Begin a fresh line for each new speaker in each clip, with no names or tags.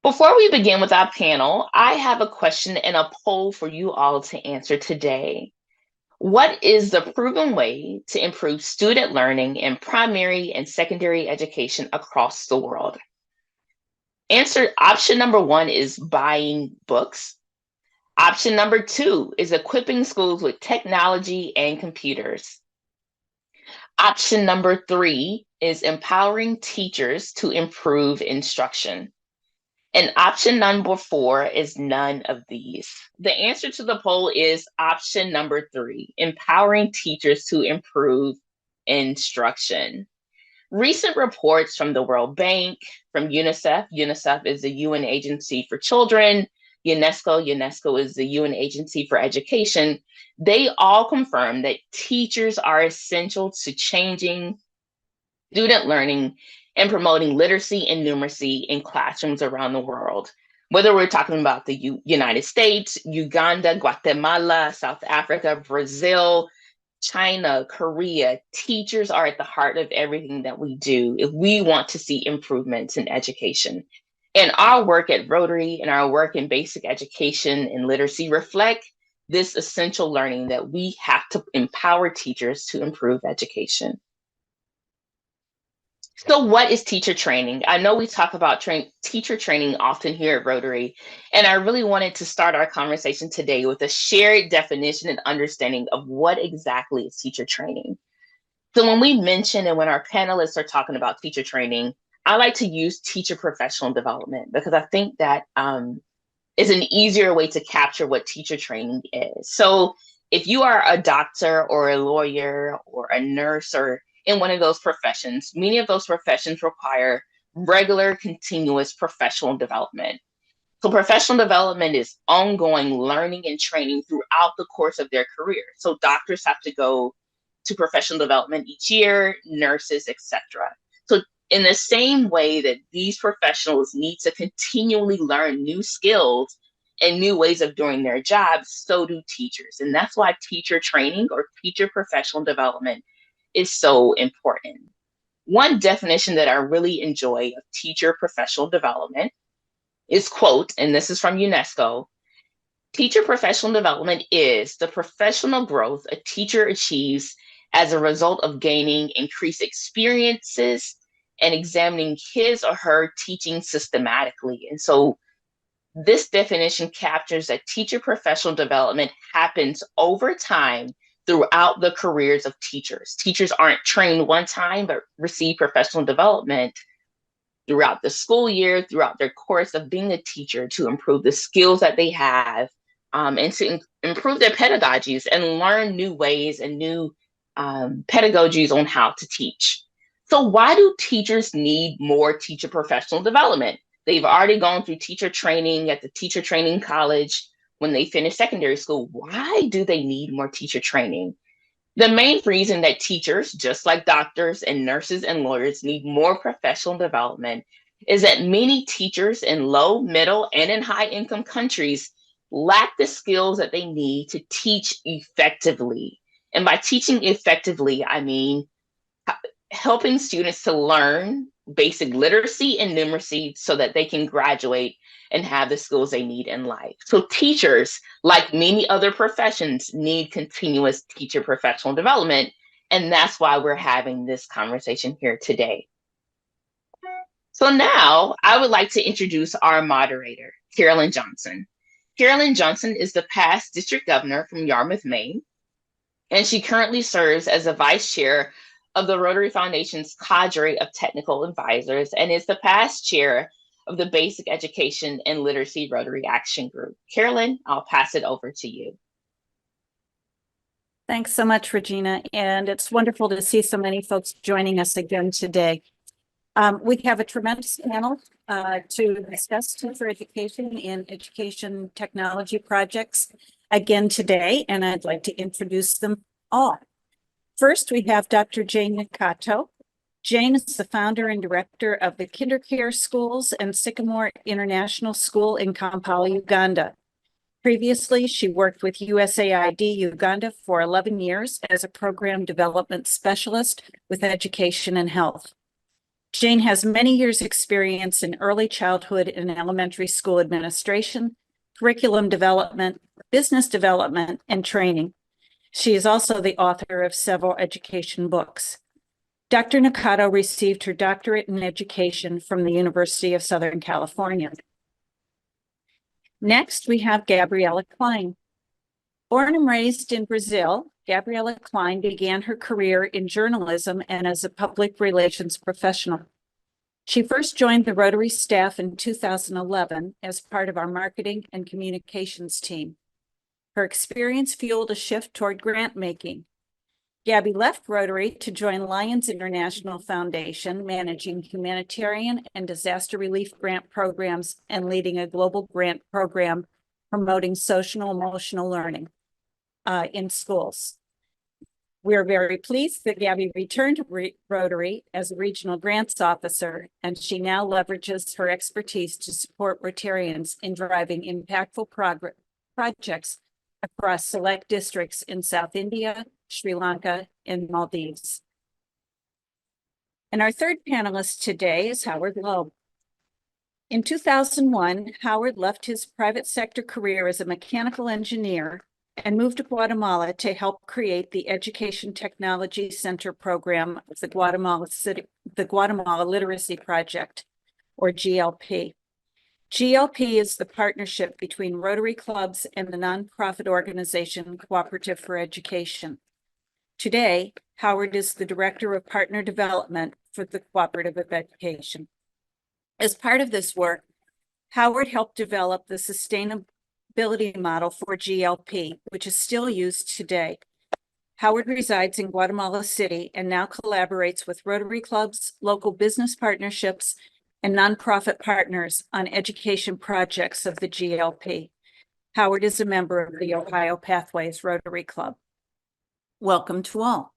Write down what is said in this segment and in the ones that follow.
Before we begin with our panel, I have a question and a poll for you all to answer today. What is the proven way to improve student learning in primary and secondary education across the world? Answer option number one is buying books. Option number two is equipping schools with technology and computers. Option number three is empowering teachers to improve instruction. And option number four is none of these. The answer to the poll is option number three, empowering teachers to improve instruction. Recent reports from the World Bank, from UNICEF is the UN Agency for Children, UNESCO is the UN Agency for Education, they all confirm that teachers are essential to changing student learning and promoting literacy and numeracy in classrooms around the world. Whether we're talking about the United States, Uganda, Guatemala, South Africa, Brazil, China, Korea, teachers are at the heart of everything that we do if we want to see improvements in education. And our work at Rotary and our work in basic education and literacy reflect this essential learning that we have to empower teachers to improve education. So what is teacher training? I know we talk about teacher training often here at Rotary, and I really wanted to start our conversation today with a shared definition and understanding of what exactly is teacher training. So when we mention and when our panelists are talking about teacher training, I like to use teacher professional development because I think that is an easier way to capture what teacher training is. So if you are a doctor or a lawyer or a nurse or in one of those professions, many of those professions require regular, continuous professional development. So professional development is ongoing learning and training throughout the course of their career. So doctors have to go to professional development each year, nurses, etc. So in the same way that these professionals need to continually learn new skills and new ways of doing their jobs, so do teachers. And that's why teacher training or teacher professional development is so important. One definition that I really enjoy of teacher professional development is, quote, and this is from UNESCO, teacher professional development is the professional growth a teacher achieves as a result of gaining increased experiences and examining his or her teaching systematically. And so this definition captures that teacher professional development happens over time throughout the careers of teachers. Teachers aren't trained one time, but receive professional development throughout the school year, throughout their course of being a teacher to improve the skills that they have and to improve their pedagogies and learn new ways and new pedagogies on how to teach. So why do teachers need more teacher professional development? They've already gone through teacher training at the teacher training college when they finish secondary school. Why do they need more teacher training? The main reason that teachers, just like doctors and nurses and lawyers, need more professional development is that many teachers in low, middle, and in high income countries lack the skills that they need to teach effectively. And by teaching effectively, I mean helping students to learn basic literacy and numeracy so that they can graduate and have the skills they need in life. So teachers, like many other professions, need continuous teacher professional development. And that's why we're having this conversation here today. So now I would like to introduce our moderator, Carolyn Johnson. Carolyn Johnson is the past district governor from Yarmouth, Maine, and she currently serves as the vice chair of the Rotary Foundation's cadre of technical advisors and is the past chair of the Basic Education and Literacy Rotary Action Group. Carolyn, I'll pass it over to you.
Thanks so much, Regina. And it's wonderful to see so many folks joining us again today. We have a tremendous panel to discuss teacher education and education technology projects again today, and I'd like to introduce them all. First, we have Dr. Jane Nakato. Jane is the founder and director of the KinderCare Schools and Sycamore International School in Kampala, Uganda. Previously, she worked with USAID Uganda for 11 years as a program development specialist with education and health. Jane has many years' experience in early childhood and elementary school administration, curriculum development, business development, and training. She is also the author of several education books. Dr. Nakato received her doctorate in education from the University of Southern California. Next, we have Gabriella Klein. Born and raised in Brazil, Gabriella Klein began her career in journalism and as a public relations professional. She first joined the Rotary staff in 2011 as part of our marketing and communications team. Her experience fueled a shift toward grant making. Gabby left Rotary to join Lions International Foundation, managing humanitarian and disaster relief grant programs and leading a global grant program promoting social and emotional learning in schools. We are very pleased that Gabby returned to Rotary as a regional grants officer, and she now leverages her expertise to support Rotarians in driving impactful projects across select districts in South India, Sri Lanka, and Maldives. And our third panelist today is Howard Loeb. In 2001, Howard left his private sector career as a mechanical engineer and moved to Guatemala to help create the Education Technology Center program of the Guatemala Literacy Project, or GLP. GLP is the partnership between Rotary clubs and the nonprofit organization Cooperative for Education. Today, Howard is the Director of Partner Development for the Cooperative of Education. As part of this work, Howard helped develop the sustainability model for GLP, which is still used today. Howard resides in Guatemala City and now collaborates with Rotary clubs, local business partnerships, and nonprofit partners on education projects of the GLP. Howard is a member of the Ohio Pathways Rotary Club. Welcome to all.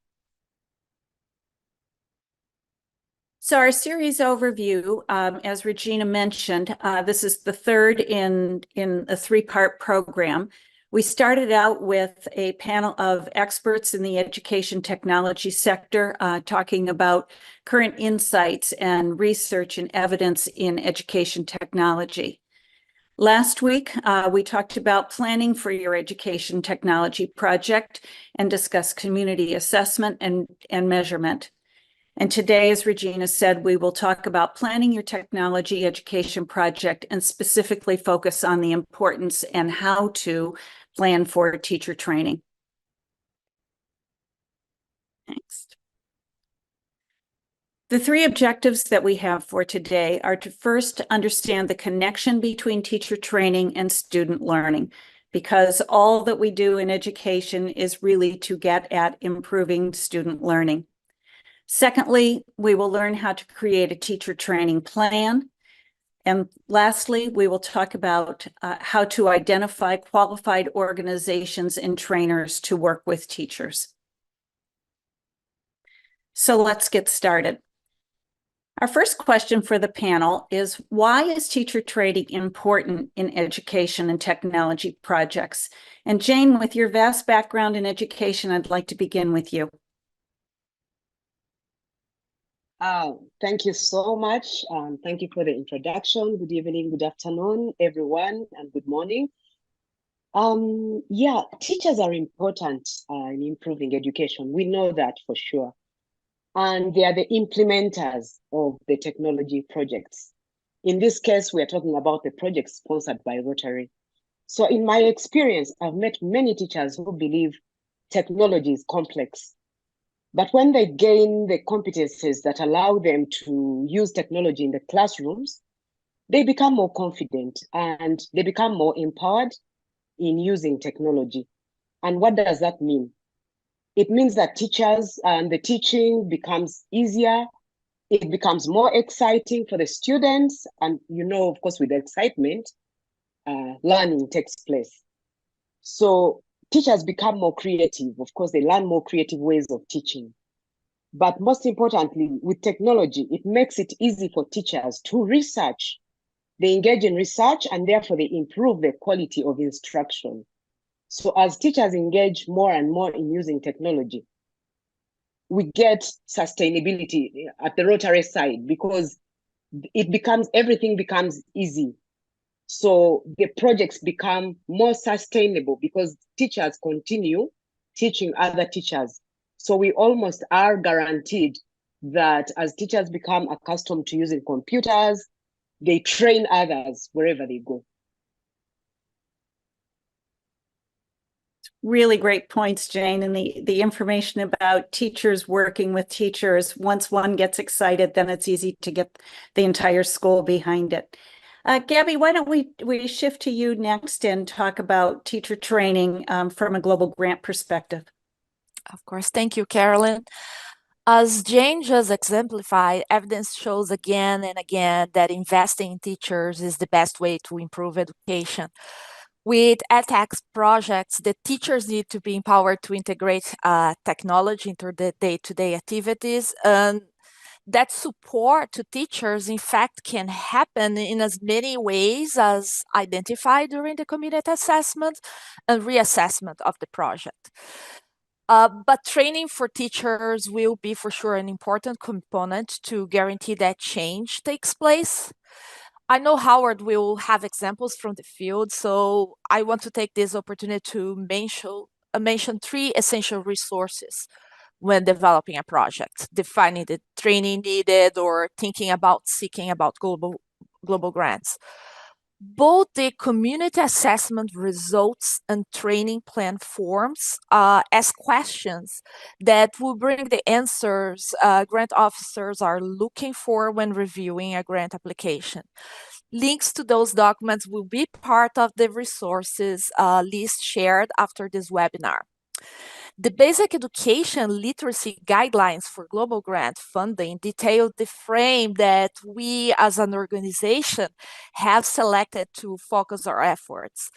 So our series overview, as Regina mentioned, this is the third in a three-part program. We started out with a panel of experts in the education technology sector, talking about current insights and research and evidence in education technology. Last week, we talked about planning for your education technology project and discussed community assessment and measurement. And today, as Regina said, we will talk about planning your technology education project and specifically focus on the importance and how to plan for teacher training. Next. The three objectives that we have for today are to first understand the connection between teacher training and student learning, because all that we do in education is really to get at improving student learning. Secondly, we will learn how to create a teacher training plan. And lastly, we will talk about how to identify qualified organizations and trainers to work with teachers. So let's get started. Our first question for the panel is, why is teacher training important in education and technology projects? And Jane, with your vast background in education, I'd like to begin with you.
Thank you so much. Thank you for the introduction. Good evening, good afternoon, everyone, and good morning. Yeah, teachers are important in improving education. We know that for sure. And they are the implementers of the technology projects. In this case, we are talking about the project sponsored by Rotary. So in my experience, I've met many teachers who believe technology is complex. But when they gain the competencies that allow them to use technology in the classrooms, they become more confident and they become more empowered in using technology. And what does that mean? It means that teachers and the teaching becomes easier. It becomes more exciting for the students. And you know, of course, with excitement, learning takes place. So teachers become more creative. Of course, they learn more creative ways of teaching. But most importantly, with technology, it makes it easy for teachers to research. They engage in research and therefore they improve the quality of instruction. So as teachers engage more and more in using technology, we get sustainability at the Rotary side, because everything becomes easy. So the projects become more sustainable because teachers continue teaching other teachers. So we almost are guaranteed that as teachers become accustomed to using computers, they train others wherever they go.
Really great points, Jane, and the information about teachers working with teachers. Once one gets excited, then it's easy to get the entire school behind it. Gabby, why don't we shift to you next and talk about teacher training from a global grant perspective?
Of course. Thank you, Carolyn. As Jane just exemplified, evidence shows again and again that investing in teachers is the best way to improve education. With EdTech projects, the teachers need to be empowered to integrate technology into the day-to-day activities. And that support to teachers, in fact, can happen in as many ways as identified during the community assessment and reassessment of the project. But training for teachers will be for sure an important component to guarantee that change takes place. I know Howard will have examples from the field, so I want to take this opportunity to mention three essential resources when developing a project, defining the training needed or thinking about seeking about global grants. Both the community assessment results and training plan forms ask questions that will bring the answers grant officers are looking for when reviewing a grant application. Links to those documents will be part of the resources list shared after this webinar. The Basic Education Literacy Guidelines for Global Grant Funding detail the frame that we as an organization have selected to focus our efforts.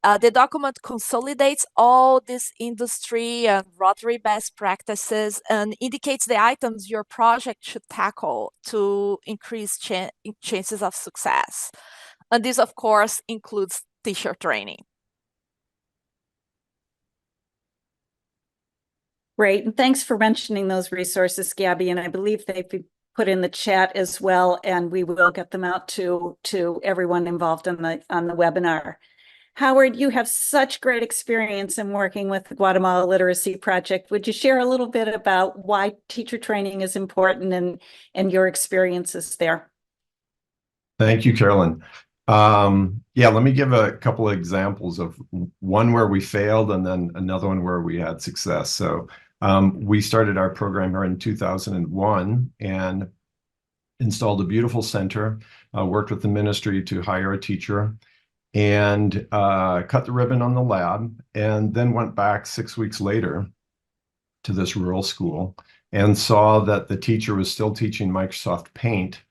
The document consolidates all these industry and Rotary best practices and indicates the items your project should tackle to increase chances of success. And this, of course, includes teacher training.
Great, and thanks for mentioning those resources, Gabby, and I believe they've been put in the chat as well, and we will get them out to everyone involved on the webinar. Howard, you have such great experience in working with the Guatemala Literacy Project. Would you share a little bit about why teacher training is important and your experiences there?
Thank you, Carolyn. Yeah, let me give a couple of examples of one where we failed and then another one where we had success. So we started our program here in 2001 and installed a beautiful center, worked with the ministry to hire a teacher, and cut the ribbon on the lab, and then went back 6 weeks later to this rural school and saw that the teacher was still teaching Microsoft Paint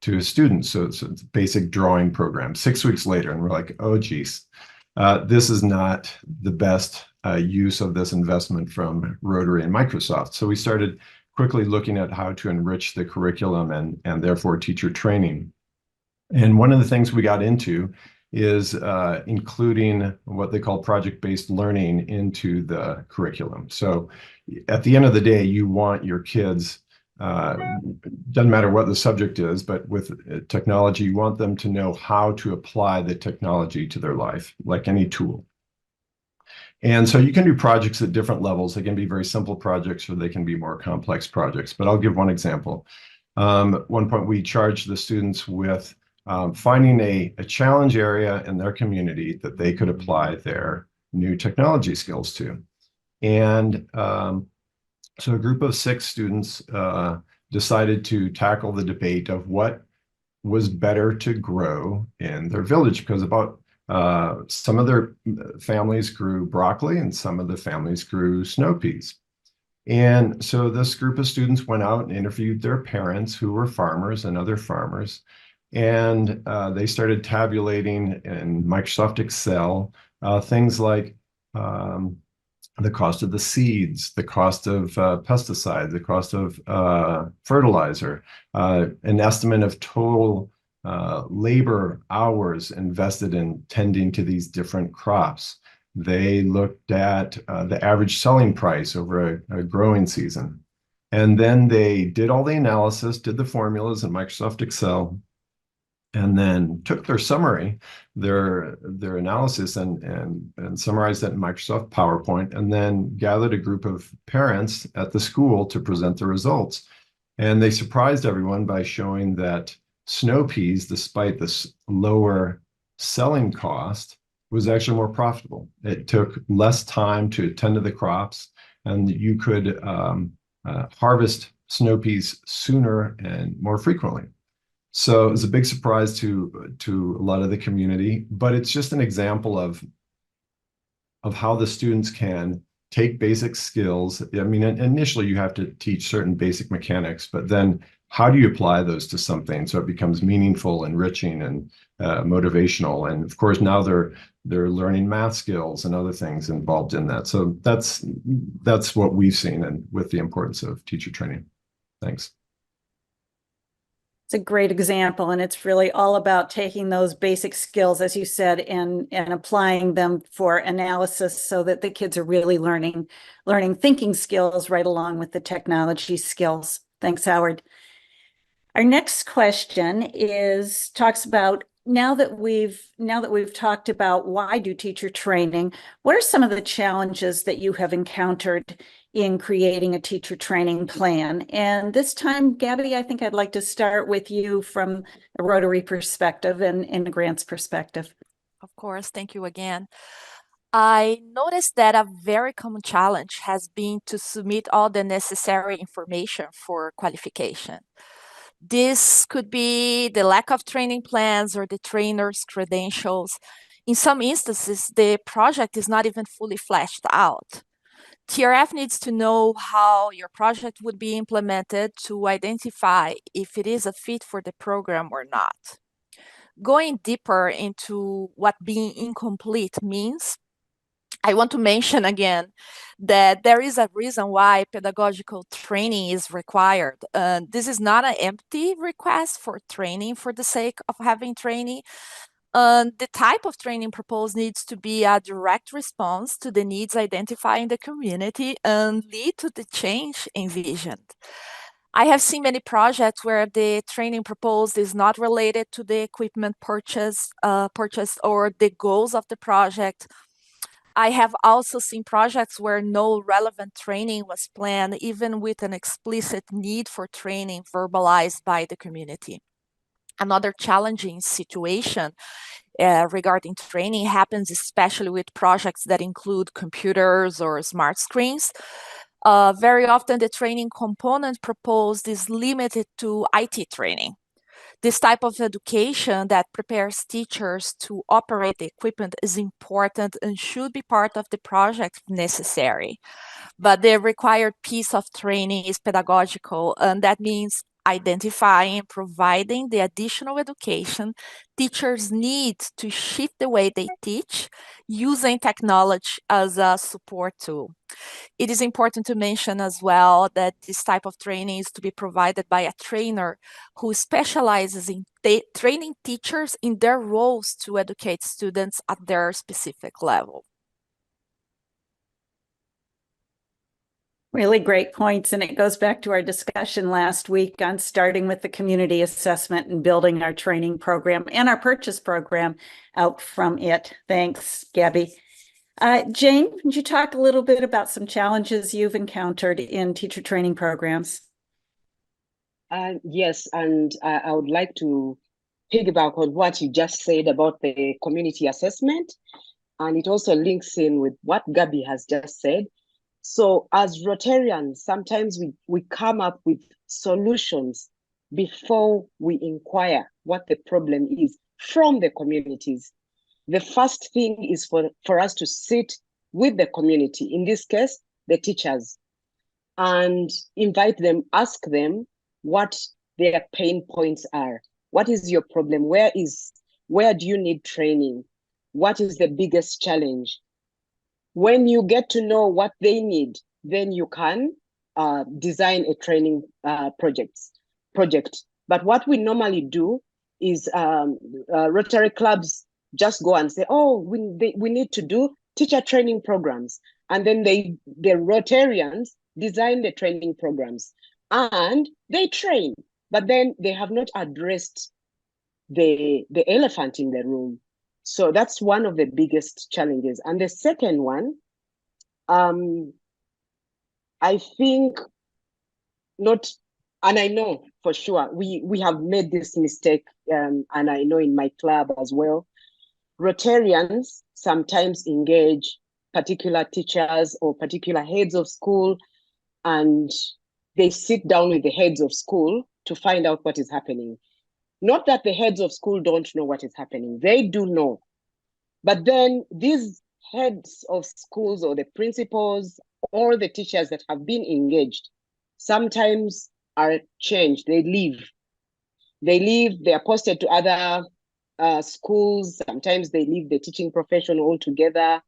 to his students. So it's a basic drawing program 6 weeks later. And we're like, oh, geez, this is not the best use of this investment from Rotary and Microsoft. So we started quickly looking at how to enrich the curriculum and therefore teacher training. And one of the things we got into is including what they call project-based learning into the curriculum. So at the end of the day, you want your kids, doesn't matter what the subject is, but with technology, you want them to know how to apply the technology to their life, like any tool. And so you can do projects at different levels. They can be very simple projects or they can be more complex projects, but I'll give one example. At one point, we charged the students with finding a challenge area in their community that they could apply their new technology skills to. And so a group of 6 students decided to tackle the debate of what was better to grow in their village, because about some of their families grew broccoli and some of the families grew snow peas. And so this group of students went out and interviewed their parents who were farmers and other farmers. And they started tabulating in Microsoft Excel things like the cost of the seeds, the cost of pesticides, the cost of fertilizer, an estimate of total labor hours invested in tending to these different crops. They looked at the average selling price over a growing season. And then they did all the analysis, did the formulas in Microsoft Excel, and then took their summary, their analysis, and summarized that in Microsoft PowerPoint, and then gathered a group of parents at the school to present the results. And they surprised everyone by showing that snow peas, despite this lower selling cost, was actually more profitable. It took less time to attend to the crops, and you could harvest snow peas sooner and more frequently. So it was a big surprise to a lot of the community, but it's just an example of how the students can take basic skills. I mean, initially you have to teach certain basic mechanics, but then how do you apply those to something so it becomes meaningful, enriching, and motivational? And of course, now they're learning math skills and other things involved in that. So that's what we've seen, and with the importance of teacher training. Thanks.
It's a great example, and it's really all about taking those basic skills, as you said, and applying them for analysis so that the kids are really learning thinking skills right along with the technology skills. Thanks, Howard. Our next question talks about, now that we've talked about why do teacher training, what are some of the challenges that you have encountered in creating a teacher training plan? And this time, Gabby, I think I'd like to start with you from a Rotary perspective and a grants perspective.
Of course, thank you again. I noticed that a very common challenge has been to submit all the necessary information for qualification. This could be the lack of training plans or the trainer's credentials. In some instances, the project is not even fully fleshed out. TRF needs to know how your project would be implemented to identify if it is a fit for the program or not. Going deeper into what being incomplete means, I want to mention again that there is a reason why pedagogical training is required. This is not an empty request for training for the sake of having training. The type of training proposed needs to be a direct response to the needs identified in the community and lead to the change envisioned. I have seen many projects where the training proposed is not related to the equipment purchased or the goals of the project. I have also seen projects where no relevant training was planned, even with an explicit need for training verbalized by the community. Another challenging situation regarding training happens especially with projects that include computers or smart screens. Very often the training component proposed is limited to IT training. This type of education that prepares teachers to operate the equipment is important and should be part of the project if necessary. But the required piece of training is pedagogical, and that means identifying and providing the additional education teachers need to shift the way they teach using technology as a support tool. It is important to mention as well that this type of training is to be provided by a trainer who specializes in training teachers in their roles to educate students at their specific level.
Really great points. And it goes back to our discussion last week on starting with the community assessment and building our training program and our purchase program out from it. Thanks, Gabby. Jane, would you talk a little bit about some challenges you've encountered in teacher training programs?
Yes, and I would like to piggyback on what you just said about the community assessment. And it also links in with what Gabby has just said. So as Rotarians, sometimes we come up with solutions before we inquire what the problem is from the communities. The first thing is for us to sit with the community, in this case, the teachers, and invite them, ask them what their pain points are. What is your problem? Where do you need training? What is the biggest challenge? When you get to know what they need, then you can design a training project. But what we normally do is Rotary clubs just go and say, oh, we need to do teacher training programs. And then the Rotarians design the training programs. and they train, but then they have not addressed the elephant in the room. So that's one of the biggest challenges. And the second one, I think not, and I know for sure we have made this mistake, and I know in my club as well, Rotarians sometimes engage particular teachers or particular heads of school, and they sit down with the heads of school to find out what is happening. Not that the heads of school don't know what is happening, they do know. But then these heads of schools or the principals or the teachers that have been engaged sometimes are changed. They leave. They are posted to other schools. Sometimes they leave the teaching profession altogether.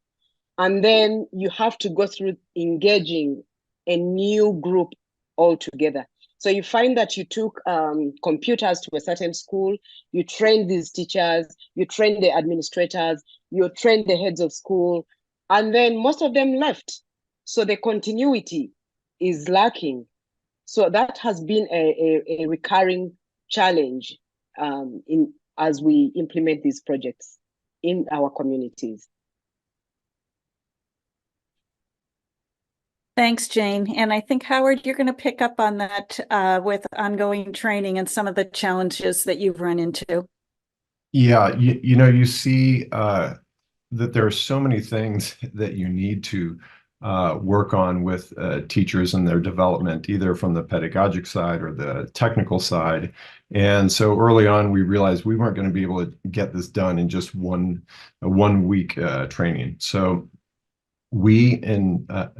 And then you have to go through engaging a new group altogether. So you find that you took computers to a certain school, you trained these teachers, you trained the administrators, you trained the heads of school, and then most of them left. So the continuity is lacking. So that has been a recurring challenge as we implement these projects in our communities.
Thanks, Jane. And I think, Howard, you're going to pick up on that with ongoing training and some of the challenges that you've run into.
Yeah, you see that there are so many things that you need to work on with teachers and their development, either from the pedagogic side or the technical side. And so early on, we realized we weren't going to be able to get this done in just one week training. So we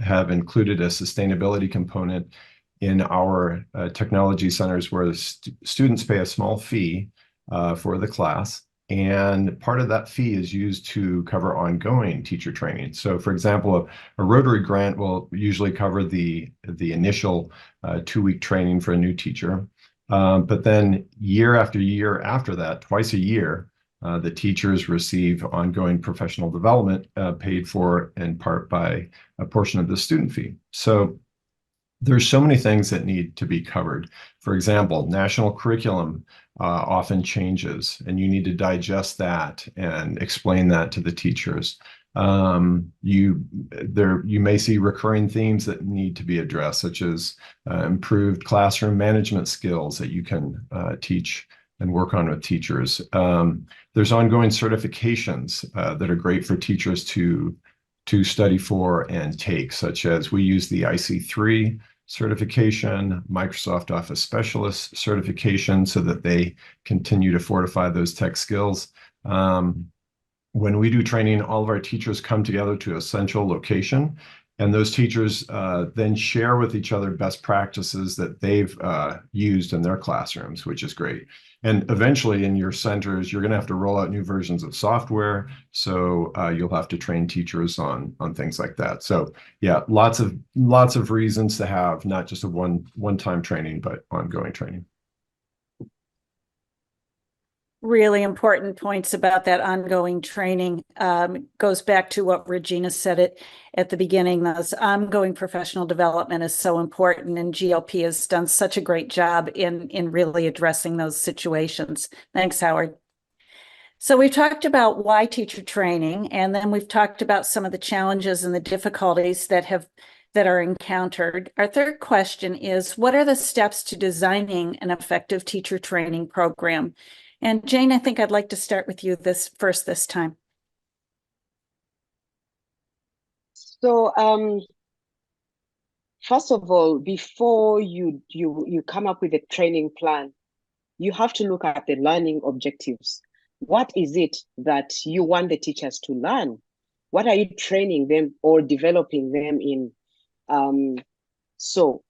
have included a sustainability component in our technology centers where students pay a small fee for the class. And part of that fee is used to cover ongoing teacher training. So for example, a Rotary grant will usually cover the initial 2-week training for a new teacher. But then year after year after that, twice a year, the teachers receive ongoing professional development paid for in part by a portion of the student fee. So there's so many things that need to be covered. For example, national curriculum often changes, and you need to digest that and explain that to the teachers. You may see recurring themes that need to be addressed, such as improved classroom management skills that you can teach and work on with teachers. There's ongoing certifications that are great for teachers to study for and take, such as we use the IC3 certification, Microsoft Office Specialist certification, so that they continue to fortify those tech skills. When we do training, all of our teachers come together to a central location, and those teachers then share with each other best practices that they've used in their classrooms, which is great. And eventually in your centers, you're going to have to roll out new versions of software. So you'll have to train teachers on things like that. So yeah, lots of reasons to have not just a one-time training, but ongoing training.
Really important points about that ongoing training. Goes back to what Regina said at the beginning. Those ongoing professional development is so important, and GLP has done such a great job in really addressing those situations. Thanks, Howard. So we've talked about why teacher training, and then we've talked about some of the challenges and the difficulties that are encountered. Our third question is, what are the steps to designing an effective teacher training program? And Jane, I think I'd like to start with you this time.
So first of all, before you come up with a training plan, you have to look at the learning objectives. What is it that you want the teachers to learn? What are you training them or developing them in? So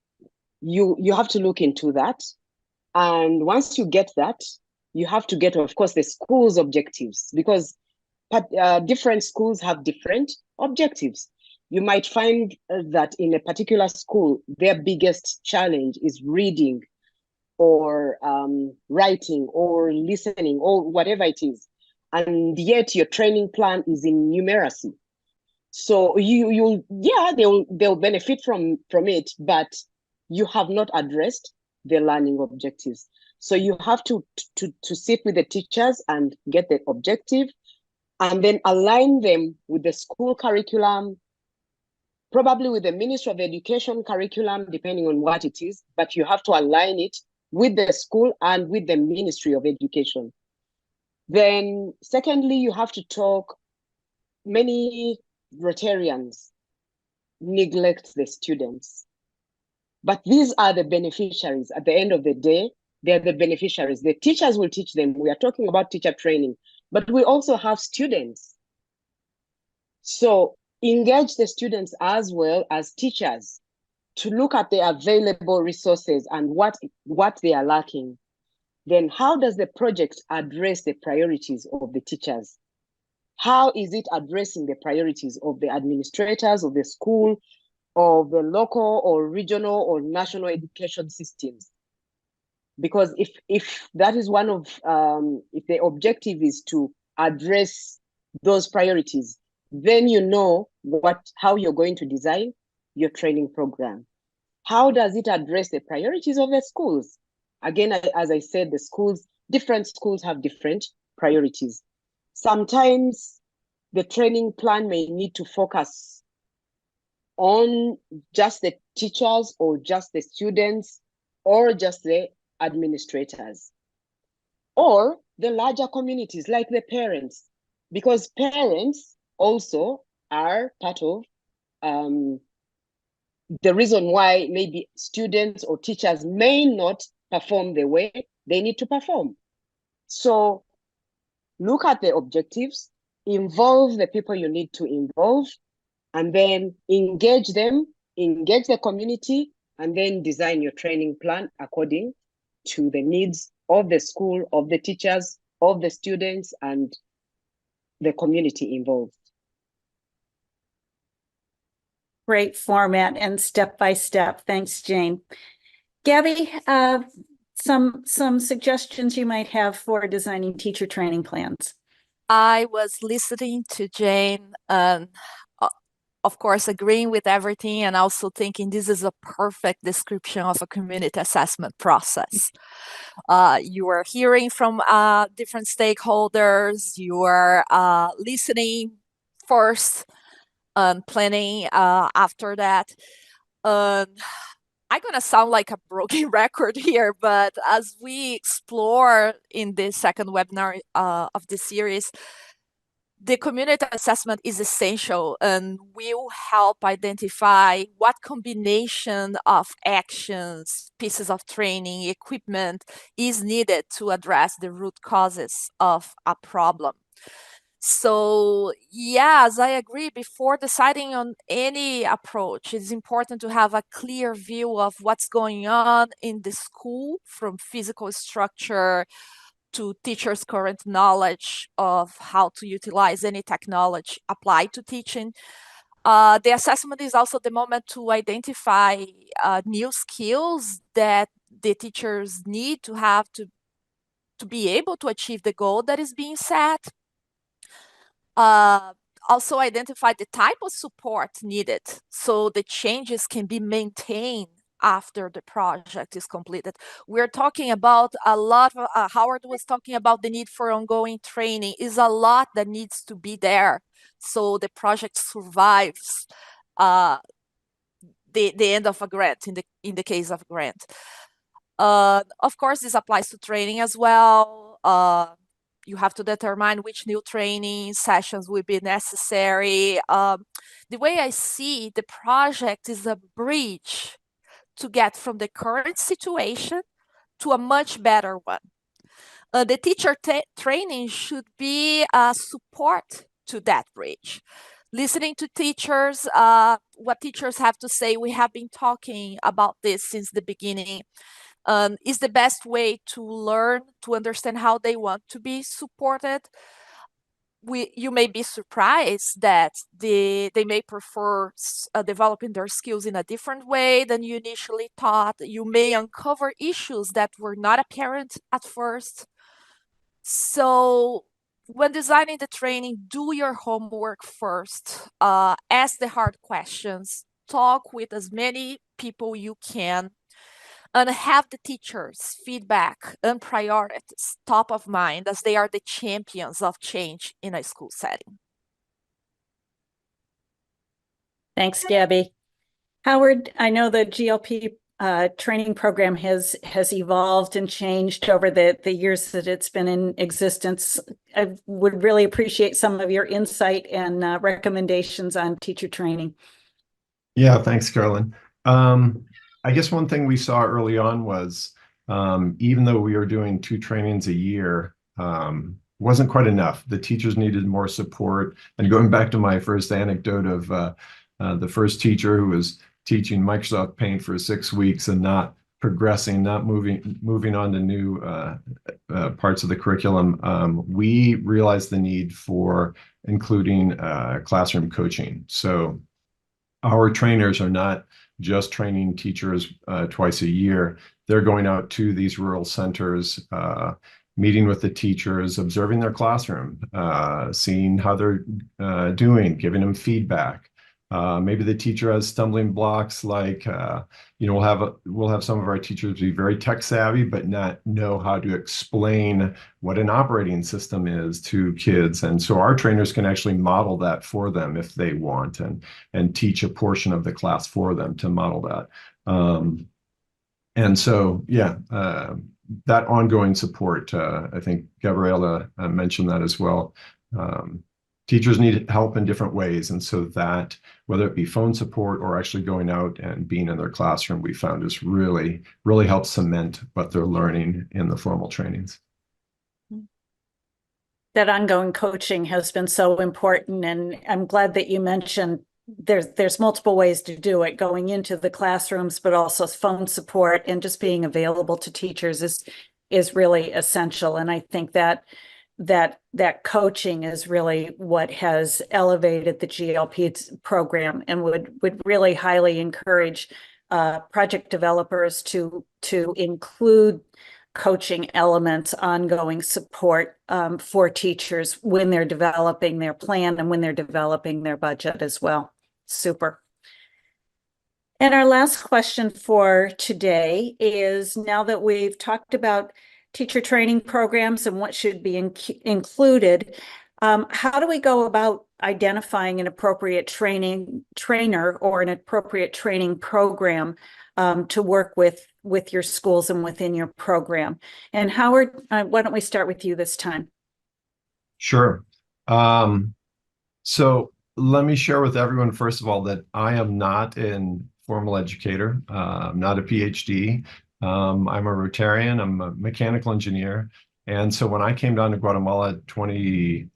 you have to look into that. And once you get that, you have to get, of course, the school's objectives, because different schools have different objectives. You might find that in a particular school, their biggest challenge is reading or writing or listening or whatever it is. And yet your training plan is in numeracy. So they'll benefit from it, but you have not addressed the learning objectives. So you have to sit with the teachers and get the objective, and then align them with the school curriculum, probably with the Ministry of Education curriculum, depending on what it is, but you have to align it with the school and with the Ministry of Education. Then secondly, you have to talk, many Rotarians neglect the students, but these are the beneficiaries. At the end of the day, they're the beneficiaries. The teachers will teach them. We are talking about teacher training, but we also have students. So engage the students as well as teachers to look at the available resources and what they are lacking. Then how does the project address the priorities of the teachers? How is it addressing the priorities of the administrators of the school, of the local or regional or national education systems? Because if that is one of, if the objective is to address those priorities, then you know how you're going to design your training program. How does it address the priorities of the schools? Again, as I said, different schools have different priorities. Sometimes the training plan may need to focus on just the teachers or just the students or just the administrators, or the larger communities like the parents, because parents also are part of the reason why maybe students or teachers may not perform the way they need to perform. So look at the objectives, involve the people you need to involve, and then engage them, engage the community, and then design your training plan according to the needs of the school, of the teachers, of the students, and the community involved.
Great format and step by step. Thanks, Jane. Gabby, some suggestions you might have for designing teacher training plans.
I was listening to Jane, of course, agreeing with everything, and also thinking this is a perfect description of a community assessment process. You are hearing from different stakeholders, you are listening first, planning after that. I'm going to sound like a broken record here, but as we explore in the second webinar of this series, the community assessment is essential and will help identify what combination of actions, pieces of training, equipment is needed to address the root causes of a problem. So yes, I agree. Before deciding on any approach, it's important to have a clear view of what's going on in the school, from physical structure to teachers' current knowledge of how to utilize any technology applied to teaching. The assessment is also the moment to identify new skills that the teachers need to have to be able to achieve the goal that is being set. Also identify the type of support needed so the changes can be maintained after the project is completed. We're talking about a lot of, Howard was talking about the need for ongoing training. Is a lot that needs to be there so the project survives the end of a grant, in the case of grant. Of course, this applies to training as well. You have to determine which new training sessions will be necessary. The way I see the project is a bridge to get from the current situation to a much better one. The teacher training should be a support to that bridge. Listening to teachers, what teachers have to say, we have been talking about this since the beginning. Is the best way to learn, to understand how they want to be supported. You may be surprised that they may prefer developing their skills in a different way than you initially thought. You may uncover issues that were not apparent at first. So when designing the training, do your homework first. Ask the hard questions. Talk with as many people you can, and have the teachers' feedback and priorities top of mind, as they are the champions of change in a school setting.
Thanks, Gabby. Howard, I know the GLP training program has evolved and changed over the years that it's been in existence. I would really appreciate some of your insight and recommendations on teacher training.
Yeah, thanks, Carolyn. I guess one thing we saw early on was even though we were doing 2 trainings a year, wasn't quite enough. The teachers needed more support. And going back to my first anecdote of the first teacher who was teaching Microsoft Paint for 6 weeks and not progressing, not moving on to new parts of the curriculum, we realized the need for including classroom coaching. So our trainers are not just training teachers twice a year. They're going out to these rural centers, meeting with the teachers, observing their classroom, seeing how they're doing, giving them feedback. Maybe the teacher has stumbling blocks, like we'll have some of our teachers be very tech savvy, but not know how to explain what an operating system is to kids. And so our trainers can actually model that for them if they want, and teach a portion of the class for them to model that. And so, yeah, that ongoing support, I think Gabriela mentioned that as well. Teachers need help in different ways. And so that, whether it be phone support or actually going out and being in their classroom, we found is really, really helps cement what they're learning in the formal trainings.
That ongoing coaching has been so important. And I'm glad that you mentioned there's multiple ways to do it, going into the classrooms, but also phone support and just being available to teachers is really essential. And I think that coaching is really what has elevated the GLP program, and would really highly encourage project developers to include coaching elements, ongoing support for teachers when they're developing their plan and when they're developing their budget as well. Super. And our last question for today is, now that we've talked about teacher training programs and what should be included, how do we go about identifying an appropriate trainer or an appropriate training program to work with your schools and within your program? And Howard, why don't we start with you this time?
Sure. So let me share with everyone, first of all, that I am not an formal educator. I'm not a PhD. I'm a Rotarian. I'm a mechanical engineer. And so when I came down to Guatemala 22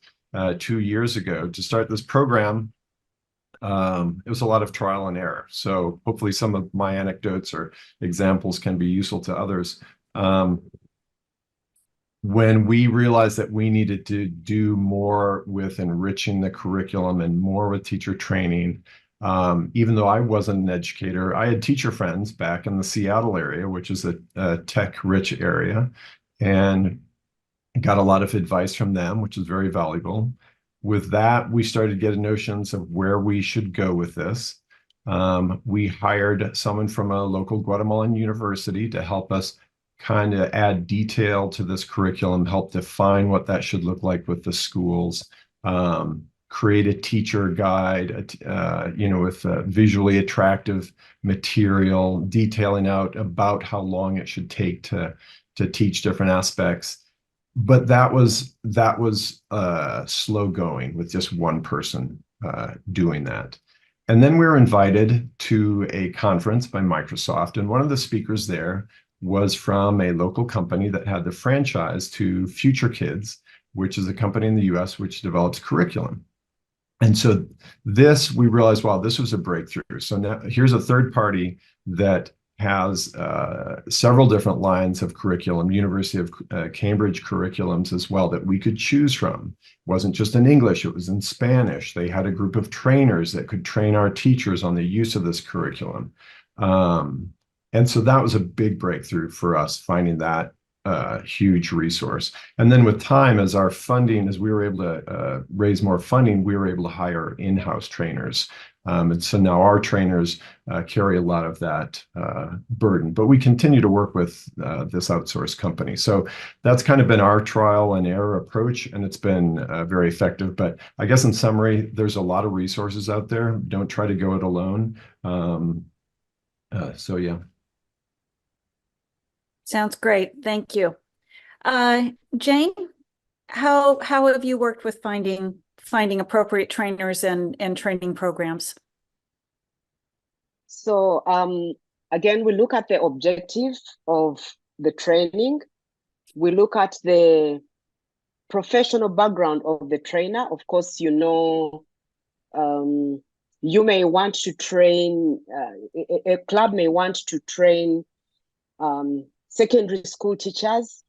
years ago to start this program, it was a lot of trial and error. So hopefully some of my anecdotes or examples can be useful to others. When we realized that we needed to do more with enriching the curriculum and more with teacher training, even though I wasn't an educator, I had teacher friends back in the Seattle area, which is a tech-rich area, and got a lot of advice from them, which is very valuable. With that, we started getting notions of where we should go with this. We hired someone from a local Guatemalan university to help us kind of add detail to this curriculum, help define what that should look like with the schools, create a teacher guide, with visually attractive material, detailing out about how long it should take to teach different aspects. But that was slow going with just one person doing that. And then we were invited to a conference by Microsoft, and one of the speakers there was from a local company that had the franchise to Future Kids, which is a company in the US which develops curriculum. And so we realized, wow, this was a breakthrough. So now here's a third party that has several different lines of curriculum, University of Cambridge curriculums as well, that we could choose from. It wasn't just in English, it was in Spanish. They had a group of trainers that could train our teachers on the use of this curriculum. And so that was a big breakthrough for us, finding that huge resource. And then with time, as our funding, as we were able to raise more funding, we were able to hire in-house trainers. And so now our trainers carry a lot of that burden, but we continue to work with this outsourced company. So that's kind of been our trial and error approach, and it's been very effective. But I guess in summary, there's a lot of resources out there. Don't try to go it alone. So yeah.
Sounds great. Thank you. Jane, how have you worked with finding appropriate trainers and training programs?
So again, we look at the objective of the training. We look at the professional background of the trainer. Of course, you know, you may want to train, a club may want to train secondary school teachers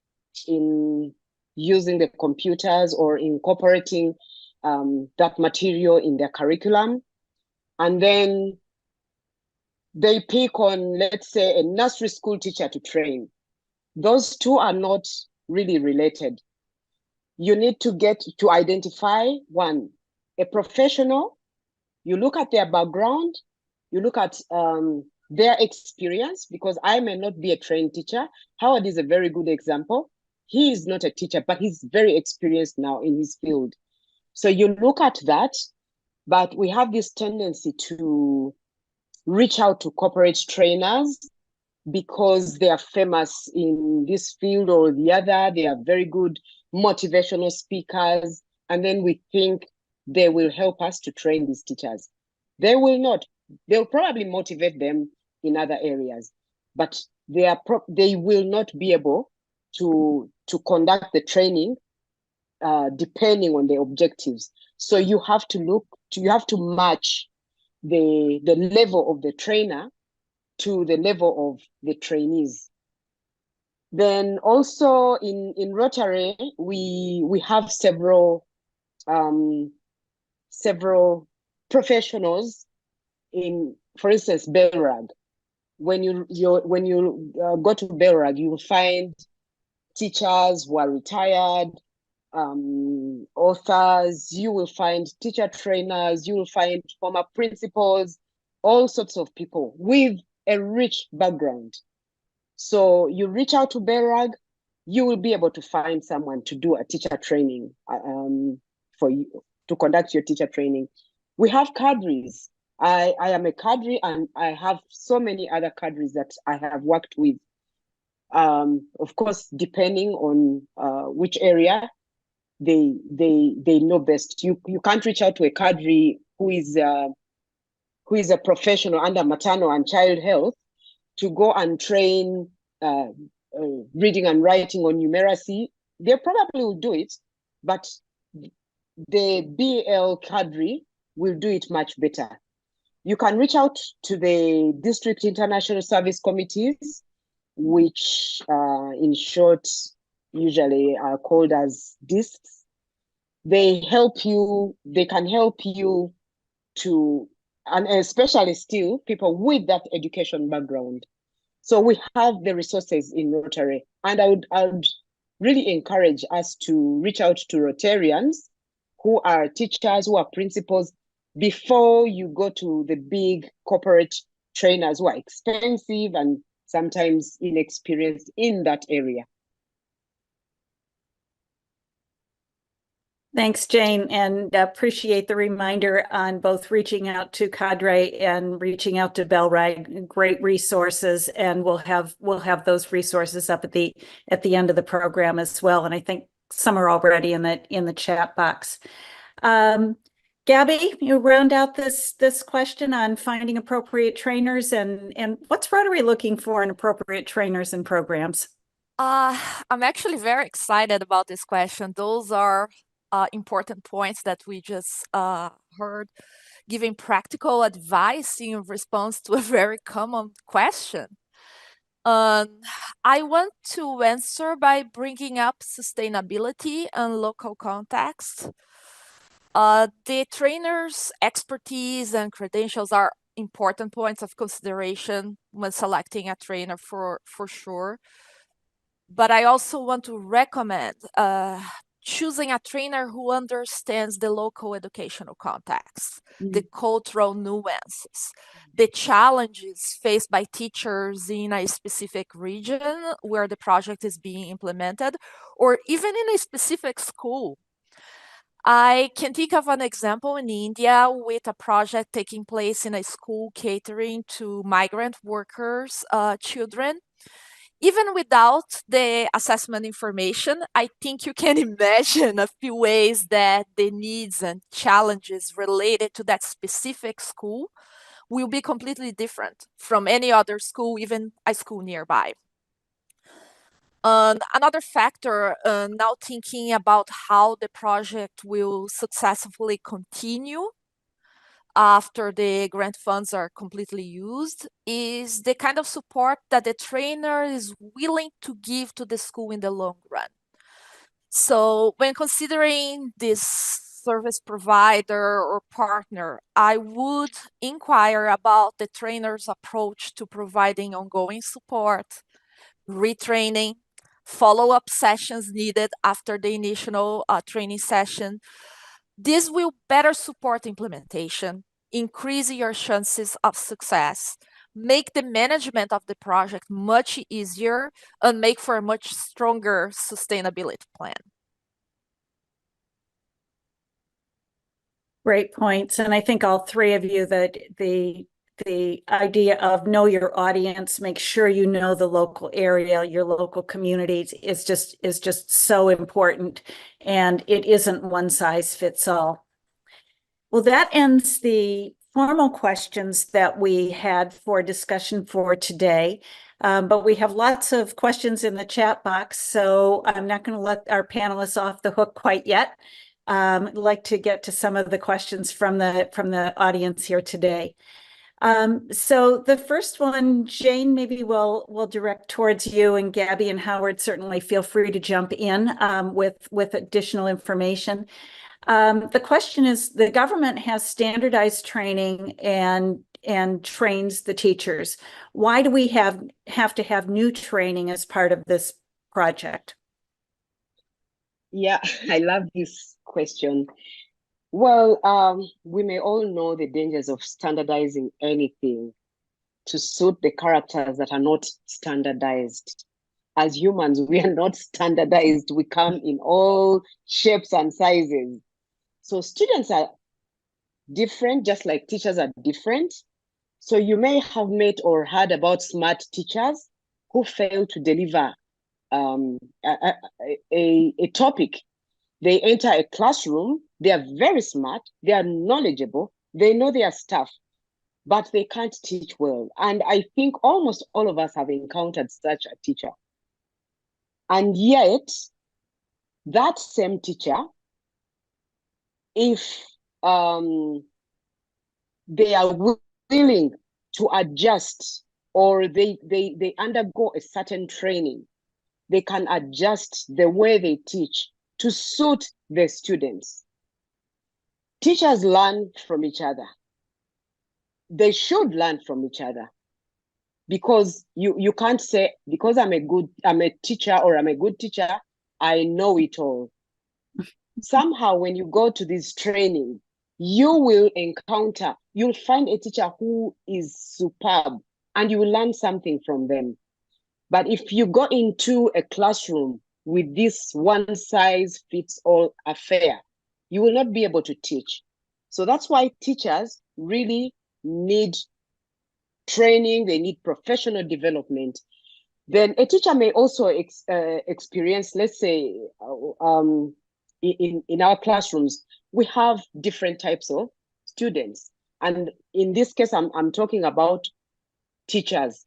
in using the computers or incorporating that material in their curriculum. And then they pick on, let's say, a nursery school teacher to train. Those two are not really related. You need to get to identify one, a professional. You look at their background, you look at their experience, because I may not be a trained teacher. Howard is a very good example. He is not a teacher, but he's very experienced now in his field. So you look at that, but we have this tendency to reach out to corporate trainers because they are famous in this field or the other. They are very good motivational speakers. And then we think they will help us to train these teachers. They will not. They'll probably motivate them in other areas, but they will not be able to conduct the training depending on the objectives. So you have to match the level of the trainer to the level of the trainees. Then also in Rotary, we have several professionals in, for instance, Belrag. When you go to Belrag, you will find teachers who are retired, authors, you will find teacher trainers, you will find former principals, all sorts of people with a rich background. So you reach out to Belrag, you will be able to find someone to do a teacher training for you, to conduct your teacher training. We have cadres. I am a cadre, and I have so many other cadres that I have worked with. Of course, depending on which area they know best. You can't reach out to a cadre who is a professional under maternal and child health to go and train reading and writing or numeracy. They probably will do it, but the BL cadre will do it much better. You can reach out to the district international service committees, which in short usually are called as DISCs. They can help you to, and especially still people with that education background. So we have the resources in Rotary, and I would really encourage us to reach out to Rotarians who are teachers, who are principals, before you go to the big corporate trainers who are expensive and sometimes inexperienced in that area.
Thanks, Jane, and appreciate the reminder on both reaching out to cadre and reaching out to Belrag. Great resources, and we'll have those resources up at the end of the program as well. And I think some are already in the chat box. Gabby, you round out this question on finding appropriate trainers, and what's Rotary looking for in appropriate trainers and programs?
I'm actually very excited about this question. Those are important points that we just heard, giving practical advice in response to a very common question. I want to answer by bringing up sustainability and local context. The trainer's expertise and credentials are important points of consideration when selecting a trainer for sure. But I also want to recommend choosing a trainer who understands the local educational context, the cultural nuances, the challenges faced by teachers in a specific region where the project is being implemented, or even in a specific school. I can think of an example in India with a project taking place in a school catering to migrant workers' children. Even without the assessment information, I think you can imagine a few ways that the needs and challenges related to that specific school will be completely different from any other school, even a school nearby. Another factor, now thinking about how the project will successfully continue after the grant funds are completely used, is the kind of support that the trainer is willing to give to the school in the long run. So when considering this service provider or partner, I would inquire about the trainer's approach to providing ongoing support, retraining, follow-up sessions needed after the initial training session. This will better support implementation, increase your chances of success, make the management of the project much easier, and make for a much stronger sustainability plan.
Great points. And I think all three of you, that the idea of know your audience, make sure you know the local area, your local communities is just so important. And it isn't one size fits all. Well, that ends the formal questions that we had for discussion for today. But we have lots of questions in the chat box, so I'm not going to let our panelists off the hook quite yet. I'd like to get to some of the questions from the audience here today. So the first one, Jane, maybe we'll direct towards you, and Gabby and Howard certainly feel free to jump in with additional information. The question is, the government has standardized training and trains the teachers. Why do we have to have new training as part of this project?
Yeah, I love this question. Well, we may all know the dangers of standardizing anything to suit the characters that are not standardized. As humans, we are not standardized. We come in all shapes and sizes. So students are different, just like teachers are different. So you may have met or heard about smart teachers who fail to deliver a topic. They enter a classroom, they are very smart, they are knowledgeable, they know their stuff, but they can't teach well. And I think almost all of us have encountered such a teacher. And yet, that same teacher, if they are willing to adjust, or they undergo a certain training, they can adjust the way they teach to suit the students. Teachers learn from each other. They should learn from each other, because you can't say, because I'm a teacher, or I'm a good teacher, I know it all. Somehow when you go to this training, you'll find a teacher who is superb, and you will learn something from them. But if you go into a classroom with this one size fits all affair, you will not be able to teach. So that's why teachers really need training, they need professional development. Then a teacher may also experience, let's say, in our classrooms, we have different types of students. And in this case, I'm talking about teachers.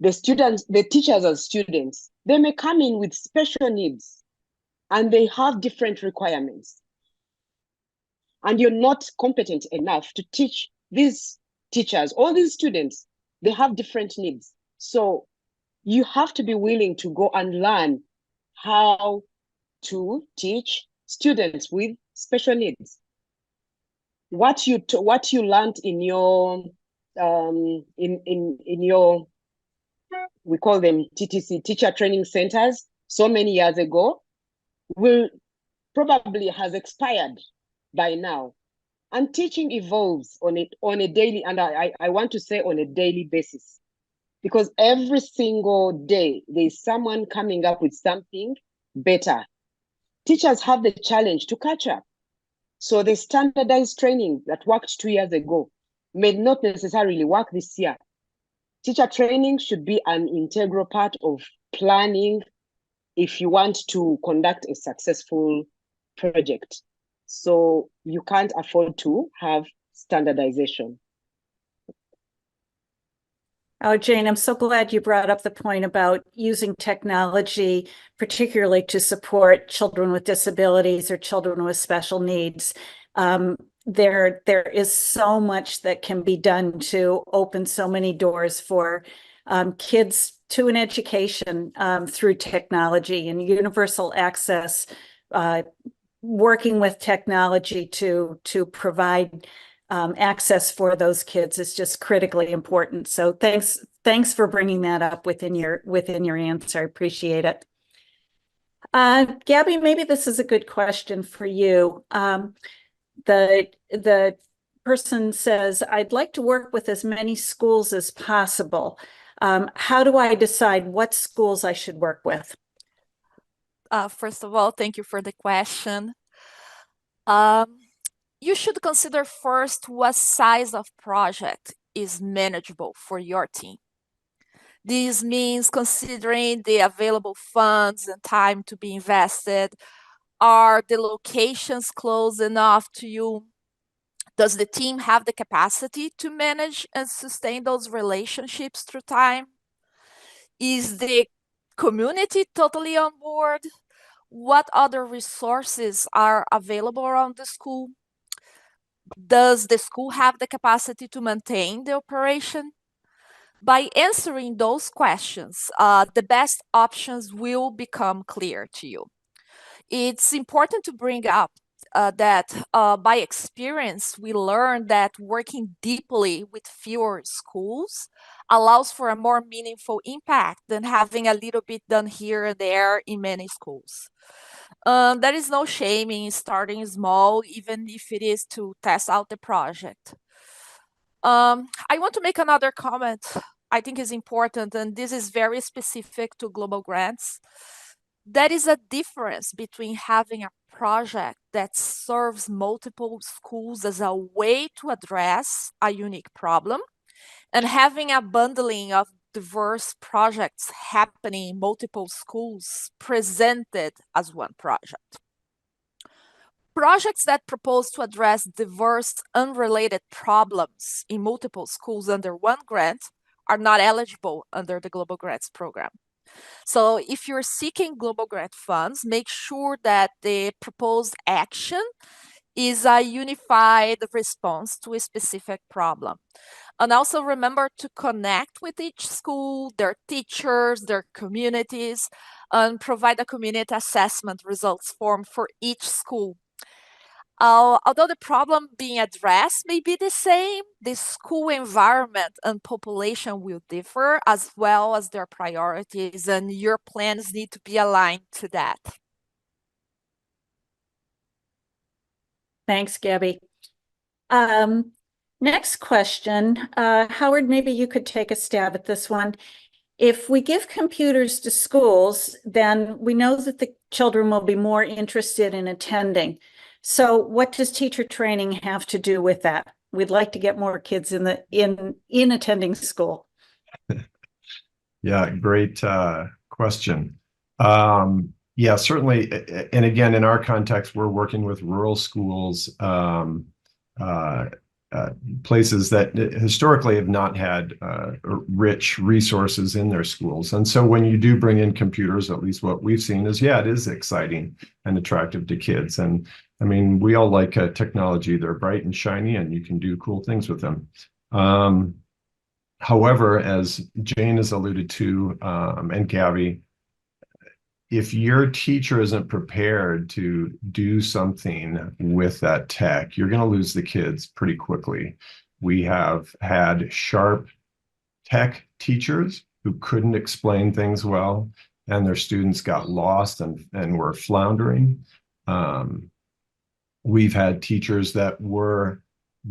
The teachers as students, they may come in with special needs, and they have different requirements. And you're not competent enough to teach these teachers, all these students, they have different needs. So you have to be willing to go and learn how to teach students with special needs. What you learned in your we call them TTC, teacher training centers, so many years ago, will probably has expired by now. And teaching evolves on a daily, and I want to say on a daily basis, because every single day there's someone coming up with something better. Teachers have the challenge to catch up. So the standardized training that worked 2 years ago may not necessarily work this year. Teacher training should be an integral part of planning if you want to conduct a successful project. So you can't afford to have standardization.
Oh, Jane, I'm so glad you brought up the point about using technology, particularly to support children with disabilities or children with special needs. There is so much that can be done to open so many doors for kids to an education through technology and universal access, working with technology to provide access for those kids is just critically important. So thanks for bringing that up within your answer. I appreciate it. Gabby, maybe this is a good question for you. The person says, I'd like to work with as many schools as possible. How do I decide what schools I should work with?
First of all, thank you for the question. You should consider first what size of project is manageable for your team. This means considering the available funds and time to be invested. Are the locations close enough to you? Does the team have the capacity to manage and sustain those relationships through time? Is the community totally on board? What other resources are available around the school? Does the school have the capacity to maintain the operation? By answering those questions, the best options will become clear to you. It's important to bring up that by experience, we learned that working deeply with fewer schools allows for a more meaningful impact than having a little bit done here and there in many schools. There is no shame in starting small, even if it is to test out the project. I want to make another comment I think is important, and this is very specific to global grants. There is a difference between having a project that serves multiple schools as a way to address a unique problem and having a bundling of diverse projects happening in multiple schools presented as one project. Projects that propose to address diverse, unrelated problems in multiple schools under one grant are not eligible under the Global Grants Program. So if you're seeking global grant funds, make sure that the proposed action is a unified response to a specific problem. And also remember to connect with each school, their teachers, their communities, and provide a community assessment results form for each school. Although the problem being addressed may be the same, the school environment and population will differ, as well as their priorities, and your plans need to be aligned to that.
Thanks, Gabby. Next question, Howard, maybe you could take a stab at this one. If we give computers to schools, then we know that the children will be more interested in attending. So what does teacher training have to do with that? We'd like to get more kids in attending school.
Yeah, great question. Yeah, certainly. And again, in our context, we're working with rural schools, places that historically have not had rich resources in their schools. And so when you do bring in computers, at least what we've seen is, yeah, it is exciting and attractive to kids. And I mean, we all like technology. They're bright and shiny and you can do cool things with them. However, as Jane has alluded to, and Gabby, if your teacher isn't prepared to do something with that tech, you're going to lose the kids pretty quickly. We have had sharp tech teachers who couldn't explain things well, and their students got lost and were floundering. We've had teachers that were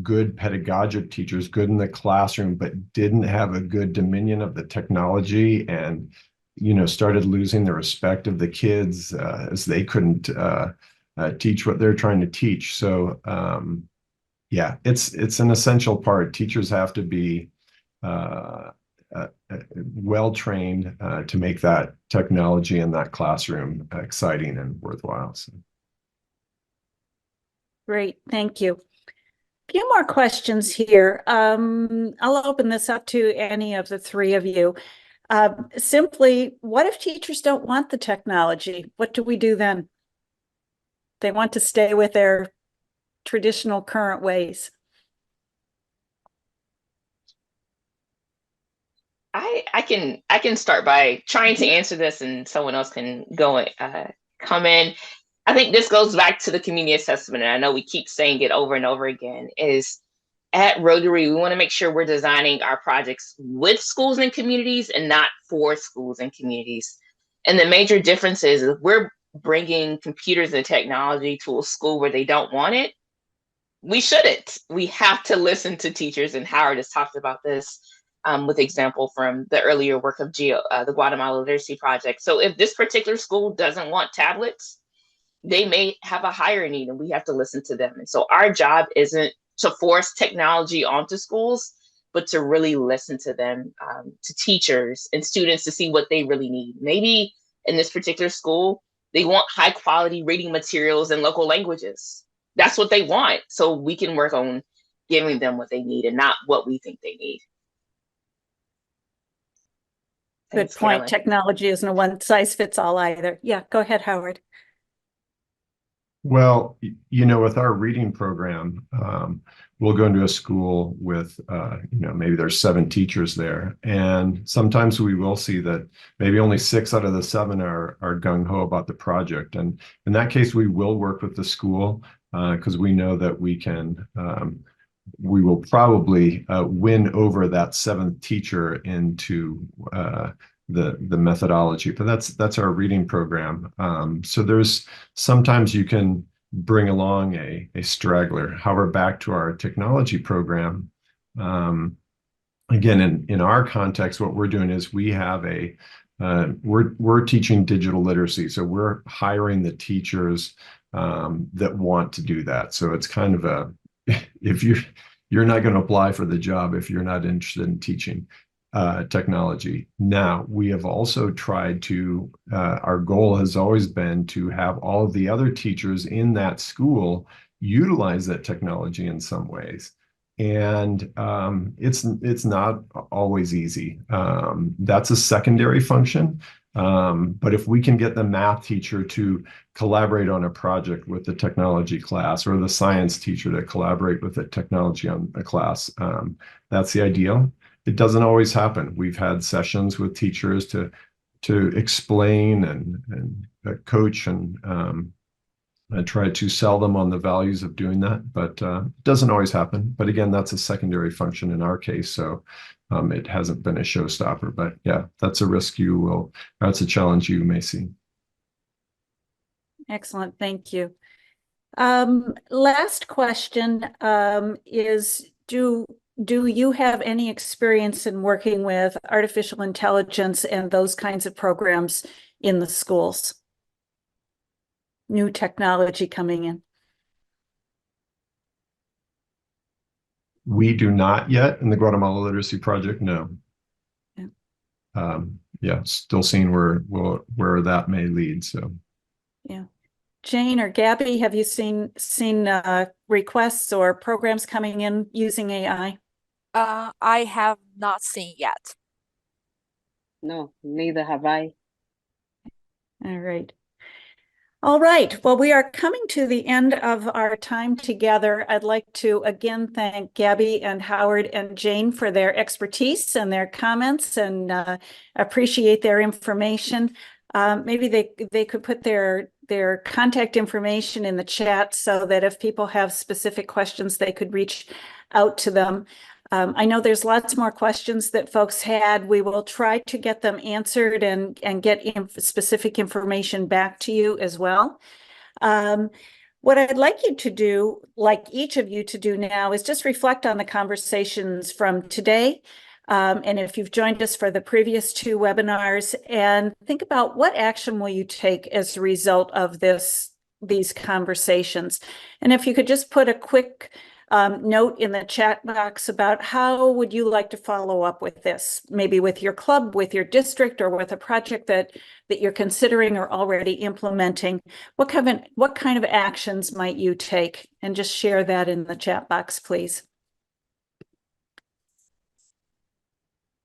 good pedagogic teachers, good in the classroom, but didn't have a good dominion of the technology, and started losing the respect of the kids as they couldn't teach what they're trying to teach. So yeah, it's an essential part. Teachers have to be well trained to make that technology in that classroom exciting and worthwhile. So.
Great, thank you. A few more questions here. I'll open this up to any of the three of you. Simply, what if teachers don't want the technology? What do we do then? They want to stay with their traditional current ways.
I can start by trying to answer this, and someone else can go come in. I think this goes back to the community assessment, and I know we keep saying it over and over again, is at Rotary, we want to make sure we're designing our projects with schools and communities and not for schools and communities. And the major difference is if we're bringing computers and technology to a school where they don't want it, we shouldn't. We have to listen to teachers, and Howard has talked about this with example from the earlier work of the Guatemala Literacy Project. So if this particular school doesn't want tablets, they may have a higher need, and we have to listen to them. And so our job isn't to force technology onto schools, but to really listen to them, to teachers and students, to see what they really need. Maybe in this particular school, they want high quality reading materials in local languages. That's what they want. So we can work on giving them what they need and not what we think they need.
Good point. Carolyn. Technology isn't a one size fits all either. Yeah, go ahead, Howard.
Well, with our reading program, we'll go into a school with, maybe there's 7 teachers there. And sometimes we will see that maybe only 6 out of the 7 are gung-ho about the project. And in that case, we will work with the school because we know that we will probably win over that 7th teacher into the methodology, but that's our reading program. So there's sometimes you can bring along a straggler. However, back to our technology program, again, in our context, what we're doing is we have we're teaching digital literacy. So we're hiring the teachers that want to do that. So it's kind of if you're not going to apply for the job if you're not interested in teaching technology. Now, we have also tried to, our goal has always been to have all of the other teachers in that school utilize that technology in some ways. And it's not always easy. That's a secondary function. But if we can get the math teacher to collaborate on a project with the technology class, or the science teacher to collaborate with the technology on a class, that's the ideal. It doesn't always happen. We've had sessions with teachers to explain and coach and try to sell them on the values of doing that, but it doesn't always happen. But again, that's a secondary function in our case, so it hasn't been a showstopper. But yeah, that's a risk that's a challenge you may see.
Excellent, thank you. Last question is, do you have any experience in working with artificial intelligence and those kinds of programs in the schools? New technology coming in?
We do not yet in the Guatemala Literacy Project, no. Yeah, still seeing where that may lead. So
yeah. Jane or Gabby, have you seen requests or programs coming in using AI?
I have not seen yet.
No, neither have I.
All right. All right. Well, we are coming to the end of our time together. I'd like to again thank Gabby and Howard and Jane for their expertise and their comments, and appreciate their information. Maybe they could put their contact information in the chat so that if people have specific questions, they could reach out to them. I know there's lots more questions that folks had. We will try to get them answered and get specific information back to you as well. What I'd like you to do, like each of you to do now, is just reflect on the conversations from today. And if you've joined us for the previous 2 webinars, and think about what action will you take as a result of these conversations. And if you could just put a quick note in the chat box about how would you like to follow up with this, maybe with your club, with your district, or with a project that you're considering or already implementing. What kind of actions might you take? And just share that in the chat box, please.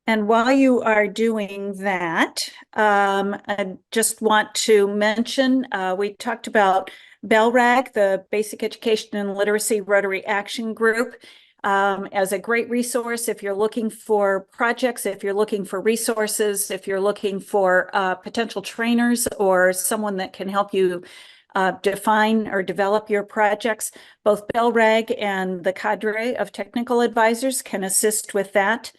And while you are doing that, I just want to mention, we talked about BELRAG, the Basic Education and Literacy Rotary Action Group, as a great resource if you're looking for projects, if you're looking for resources, if you're looking for potential trainers or someone that can help you define or develop your projects. Both BELRAG and the cadre of technical advisors can assist with that.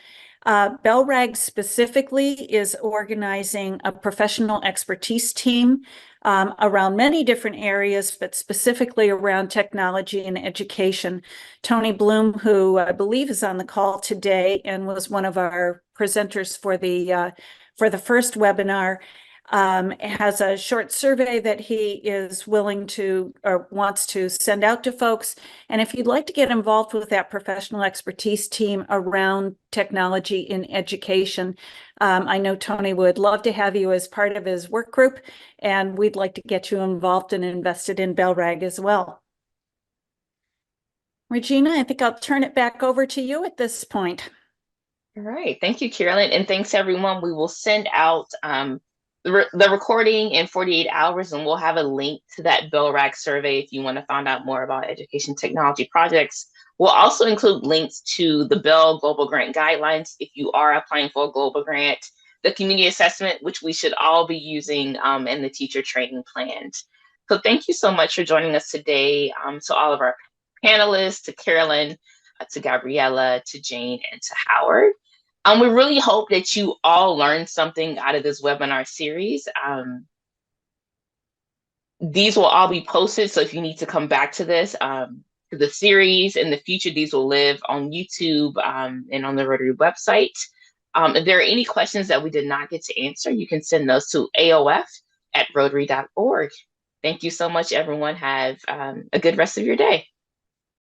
BELRAG specifically is organizing a professional expertise team around many different areas, but specifically around technology and education. Tony Bloom, who I believe is on the call today and was one of our presenters for the first webinar, has a short survey that he is willing to or wants to send out to folks. And if you'd like to get involved with that professional expertise team around technology in education, I know Tony would love to have you as part of his work group, and we'd like to get you involved and invested in BELRAG as well. Regina, I think I'll turn it back over to you at this point.
All right. Thank you, Carolyn. And thanks, everyone. We will send out the recording in 48 hours, and we'll have a link to that BELRAG survey if you want to find out more about education technology projects. We'll also include links to the Bell Global Grant Guidelines if you are applying for a global grant, the community assessment, which we should all be using, and the teacher training plans. So thank you so much for joining us today. To all of our panelists, to Carolyn, to Gabriella, to Jane, and to Howard. We really hope that you all learned something out of this webinar series. These will all be posted, so if you need to come back to this, to the series in the future, these will live on YouTube and on the Rotary website. If there are any questions that we did not get to answer, you can send those to aof@rotary.org. Thank you so much, everyone. Have a good rest of your day.